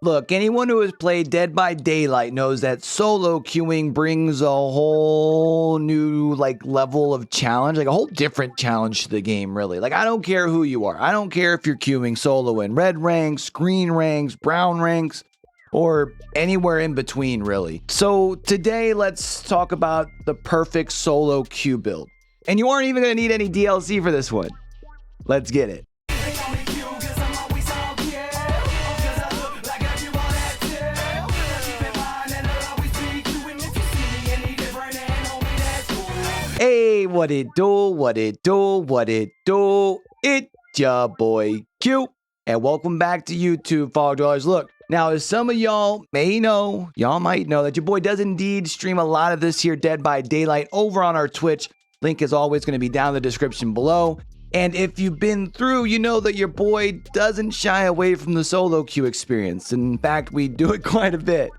Look, anyone who has played Dead by Daylight knows that solo queuing brings a whole new level of challenge, a whole different challenge to the game, really. I don't care who you are. I don't care if you're queuing solo in red ranks, green ranks, brown ranks, or anywhere in between, really. So today, let's talk about the perfect solo queue build. And you aren't even going to need any DLC for this one. Let's get it. Hey, what it do, what it do, what it do? It's your boy Q, and welcome back to YouTube, Fog Dwellers. Look, now as some of y'all may know, y'all might know that your boy does indeed stream a lot of this here Dead by Daylight over on our Twitch. Link is always going to be down in the description below. And if you've been through, you know that your boy doesn't shy away from the solo queue experience. In fact, we do it quite a bit.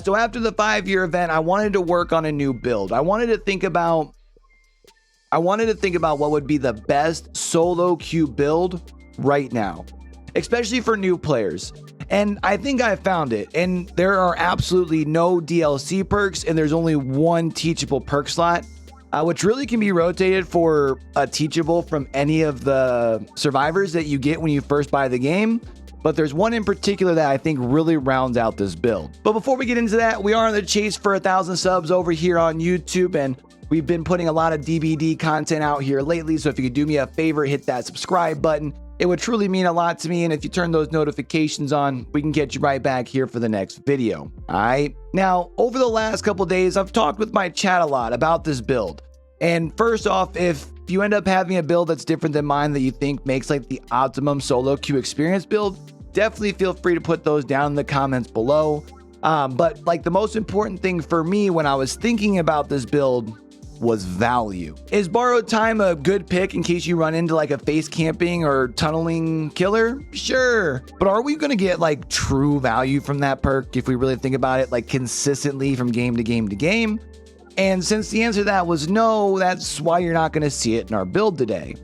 So after the 5-year event, I wanted to work on a new build. I wanted to think about what would be the best solo queue build right now, especially for new players. And I think I found it. And there are absolutely no DLC perks, and there's only one teachable perk slot, which really can be rotated for a teachable from any of the survivors that you get when you first buy the game. But there's one in particular that I think really rounds out this build. But before we get into that, we are on the chase for 1,000 subs over here on YouTube, and we've been putting a lot of DBD content out here lately, so if you could do me a favor, hit that subscribe button. It would truly mean a lot to me, and if you turn those notifications on, we can get you right back here for the next video. Alright? Now, over the last couple days, I've talked with my chat a lot about this build. And first off, if you end up having a build that's different than mine that you think makes the optimum solo queue experience build, definitely feel free to put those down in the comments below. But the most important thing for me when I was thinking about this build was value. Is borrowed time a good pick in case you run into a face camping or tunneling killer? Sure. But are we going to get true value from that perk if we really think about it consistently from game to game to game? And since the answer to that was no, that's why you're not going to see it in our build today.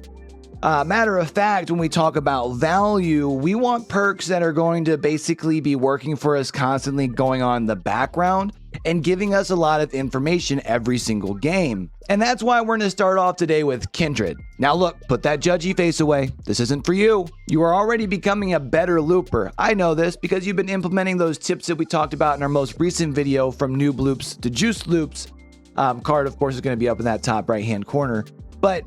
Matter of fact, when we talk about value, we want perks that are going to basically be working for us constantly, going on in the background and giving us a lot of information every single game. And that's why we're going to start off today with Kindred. Now look, put that judgy face away. This isn't for you. You are already becoming a better looper. I know this because you've been implementing those tips that we talked about in our most recent video, from noob loops to juice loops. Card, of course, is going to be up in that top right-hand corner. But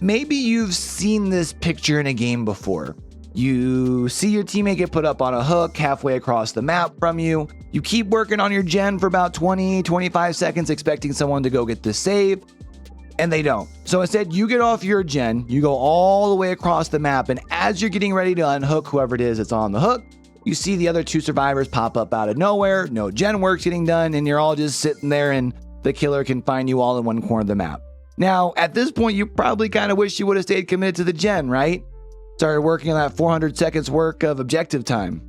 maybe you've seen this picture in a game before. You see your teammate get put up on a hook halfway across the map from you. You keep working on your gen for about 20-25 seconds expecting someone to go get the save, and they don't. So instead, you get off your gen, you go all the way across the map, and as you're getting ready to unhook whoever it is that's on the hook, you see the other two survivors pop up out of nowhere, no gen work's getting done, and you're all just sitting there, and the killer can find you all in one corner of the map. Now, at this point, you probably kind of wish you would have stayed committed to the gen, right? Started working on that 400 seconds work of objective time.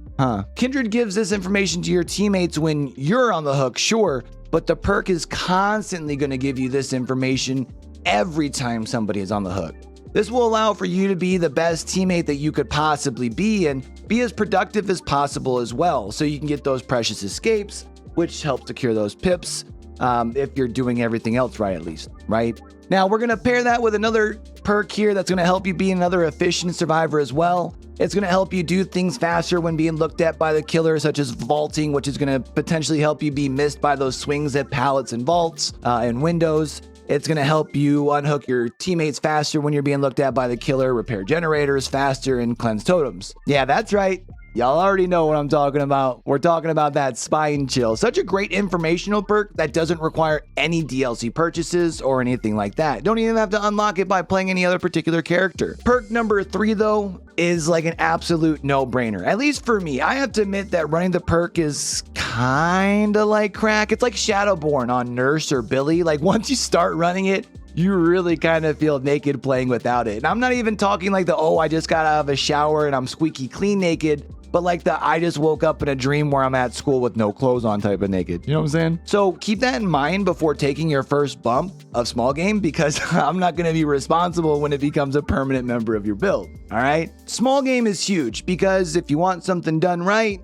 Kindred gives this information to your teammates when you're on the hook, sure, but the perk is constantly going to give you this information every time somebody is on the hook. This will allow for you to be the best teammate that you could possibly be and be as productive as possible as well, so you can get those precious escapes, which help secure those pips. If you're doing everything else right, at least, right? Now, we're going to pair that with another perk here that's going to help you be another efficient survivor as well. It's going to help you do things faster when being looked at by the killer, such as vaulting, which is going to potentially help you be missed by those swings at pallets and vaults and windows. It's going to help you unhook your teammates faster when you're being looked at by the killer, repair generators faster, and cleanse totems. Yeah, that's right. Y'all already know what I'm talking about. We're talking about that Spine Chill. Such a great informational perk that doesn't require any DLC purchases or anything like that. Don't even have to unlock it by playing any other particular character. Perk number 3, though, is an absolute no-brainer. At least for me. I have to admit that running the perk is kind of like crack. It's like Shadowborn on Nurse or Billy. Once you start running it, you really kind of feel naked playing without it. And I'm not even talking I just got out of a shower and I'm squeaky clean naked. But I just woke up in a dream where I'm at school with no clothes on type of naked. You know what I'm saying? So keep that in mind before taking your first bump of small game, because I'm not going to be responsible when it becomes a permanent member of your build. All right? Small game is huge because if you want something done right,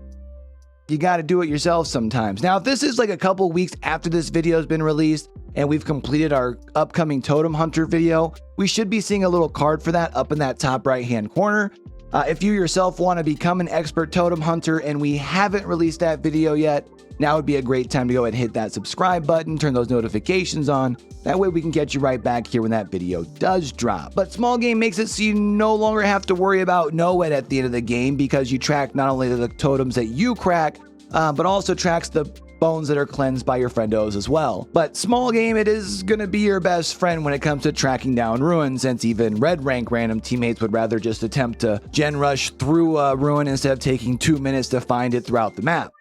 you got to do it yourself sometimes. Now, if this is like a couple weeks after this video has been released and we've completed our upcoming Totem Hunter video, we should be seeing a little card for that up in that top right-hand corner. If you yourself want to become an expert Totem Hunter and we haven't released that video yet, now would be a great time to go ahead and hit that subscribe button, turn those notifications on. That way we can get you right back here when that video does drop. But small game makes it so you no longer have to worry about NOED at the end of the game, because you track not only the totems that you crack, but also tracks the bones that are cleansed by your friendos as well. But small game, it is going to be your best friend when it comes to tracking down ruins, since even red rank random teammates would rather just attempt to gen rush through a ruin instead of taking 2 minutes to find it throughout the map.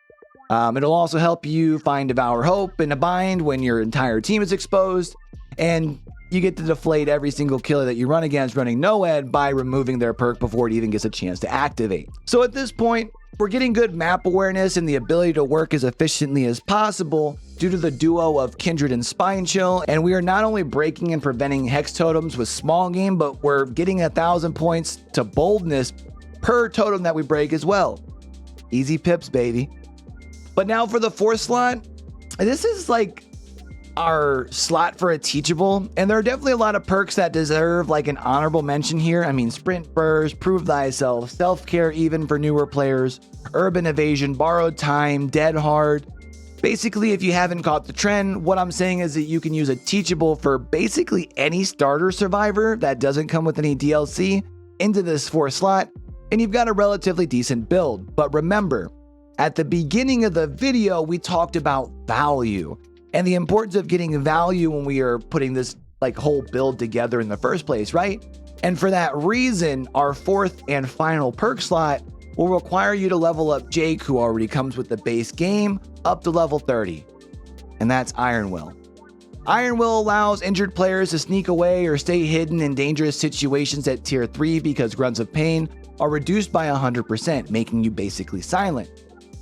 It'll also help you find Devour Hope in a bind when your entire team is exposed, and you get to deflate every single killer that you run against running NOED by removing their perk before it even gets a chance to activate. So at this point, we're getting good map awareness and the ability to work as efficiently as possible due to the duo of Kindred and Spine Chill, and we are not only breaking and preventing hex totems with small game, but we're getting 1,000 points to boldness per totem that we break as well. Easy pips, baby. But now for the 4th slot, this is like our slot for a Teachable, and there are definitely a lot of perks that deserve like an honorable mention here. I mean, Sprint Burst, Prove Thyself, Self-Care even for newer players, Urban Evasion, Borrowed Time, Dead Hard. Basically, if you haven't caught the trend, what I'm saying is that you can use a Teachable for basically any starter survivor that doesn't come with any DLC into this 4th slot, and you've got a relatively decent build. But remember, at the beginning of the video, we talked about value and the importance of getting value when we are putting this like whole build together in the first place, right? And for that reason, our 4th and final perk slot will require you to level up Jake, who already comes with the base game, up to level 30. And that's Iron Will. Iron Will allows injured players to sneak away or stay hidden in dangerous situations at tier 3 because grunts of pain are reduced by 100%, making you basically silent.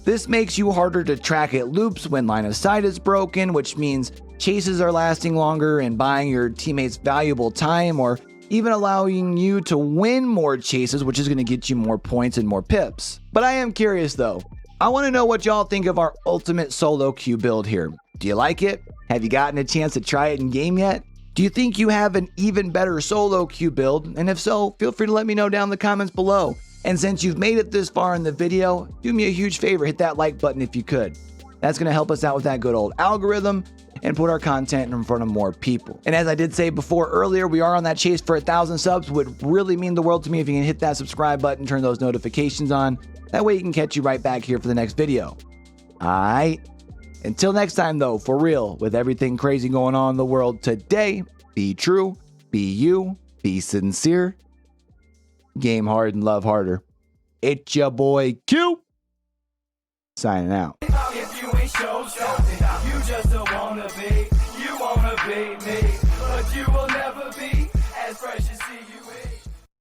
This makes you harder to track at loops when line of sight is broken, which means chases are lasting longer and buying your teammates valuable time, or even allowing you to win more chases, which is going to get you more points and more pips. But I am curious though. I want to know what y'all think of our ultimate solo queue build here. Do you like it? Have you gotten a chance to try it in game yet? Do you think you have an even better solo queue build? And if so, feel free to let me know down in the comments below. And since you've made it this far in the video, do me a huge favor, hit that like button if you could. That's going to help us out with that good old algorithm and put our content in front of more people. And as I did say before earlier, we are on that chase for 1,000 subs. Would really mean the world to me if you can hit that subscribe button, turn those notifications on. That way you can catch you right back here for the next video. Alright. Until next time though, for real, with everything crazy going on in the world today, be true, be you, be sincere, game hard and love harder. It's your boy Q, signing out. If you ain't show something, you just don't wanna be. You wanna be me, but you will never be as fresh as see you.